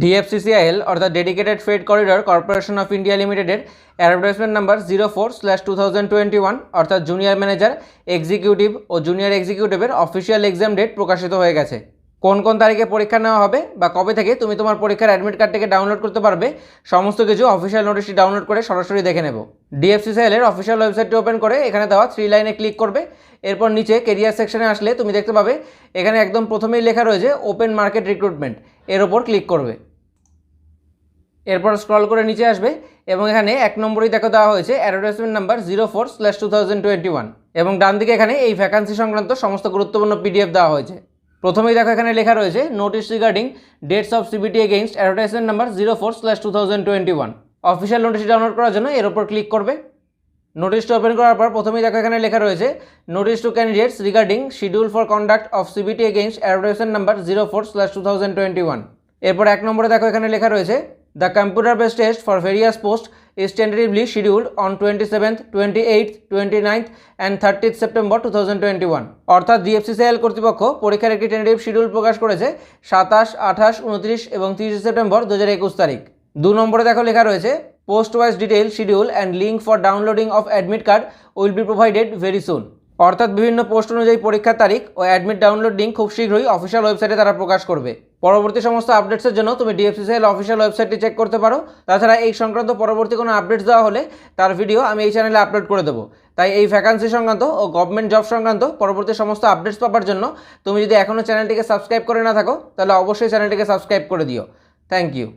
DFCCIL অর্থাৎ dedicated freight corridor corporation of India লিমিটেডের advertisement number 04/2021 অর্থাৎ জুনিয়র ম্যানেজার এক্সিকিউটিভ ও junior এক্সিকিউটিভের official exam date প্রকাশিত হয়ে গেছে। কোন কোন তারিখে পরীক্ষা নেওয়া হবে বা কবে থেকে তুমি তোমার পরীক্ষার অ্যাডমিট কার্ডটিকে ডাউনলোড করতে পারবে সমস্ত কিছু অফিসিয়াল নোটিশটি ডাউনলোড করে সরাসরি দেখে নেব। DFCCIL এর অফিসিয়াল ওয়েবসাইটটি ওপেন করে এখানে দেওয়া 3 লাইনে ক্লিক করবে। এরপর নিচে কেরিয়ার সেকশনে আসলে তুমি দেখতে পাবে এখানে একদম প্রথমেই লেখা রয়েছে ওপেন মার্কেট রিক্রুটমেন্ট, এর ওপর ক্লিক করবে। এরপর স্ক্রল করে নিচে আসবে এবং এখানে 1 নম্বরেই দেখো দেওয়া হয়েছে অ্যাডভার্টাইজমেন্ট নাম্বার 04/2021 এবং ডান দিকে এখানে এই ভ্যাকান্সি সংক্রান্ত সমস্ত গুরুত্বপূর্ণ PDF দেওয়া হয়েছে। প্রথমেই দেখো এখানে লেখা রয়েছে notice regarding dates of CBT against advertisement number 04/2021। Official notice download করার জন্য এর ওপর ক্লিক করবে। নোটিশটা ওপেন করার পর প্রথমেই দেখো এখানে লেখা রয়েছে notice to candidates regarding schedule for conduct of CBT against advertisement number 04/2021। এরপর 1 নম্বরে দেখো এখানে লেখা রয়েছে The computer-based test for various posts is tentatively scheduled on 27th, 28th, 29th and 30th September 2021। অর্থাৎ DFCCIL কর্তৃপক্ষ পরীক্ষার একটি টেন্টেটিভ শিডিউল প্রকাশ করেছে 27, 28, 29 এবং 30 সেপ্টেম্বর 2021 তারিখ। 2 নম্বরে দেখো লেখা রয়েছে post wise detail schedule and link for downloading of admit card will be provided very soon. অর্থাৎ বিভিন্ন পোস্ট অনুযায়ী পরীক্ষার তারিখ ও অ্যাডমিট ডাউনলোড লিঙ্ক খুব শীঘ্রই অফিসিয়াল ওয়েবসাইটে তারা প্রকাশ করবে। পরবর্তী সমস্ত আপডেটসের জন্য তুমি DFCCIL অফিসিয়াল ওয়েবসাইটটি চেক করতে পারো। তাছাড়া এই সংক্রান্ত পরবর্তী কোনো আপডেটস দেওয়া হলে তার ভিডিও আমি এই চ্যানেলে আপলোড করে দেবো। তাই এই ভ্যাকান্সি সংক্রান্ত ও গভর্নমেন্ট জব সংক্রান্ত পরবর্তী সমস্ত আপডেটস পাওয়ার জন্য তুমি যদি এখনও চ্যানেলটিকে সাবস্ক্রাইব করে না থাকো তাহলে অবশ্যই চ্যানেলটিকে সাবস্ক্রাইব করে দিও। Thank you.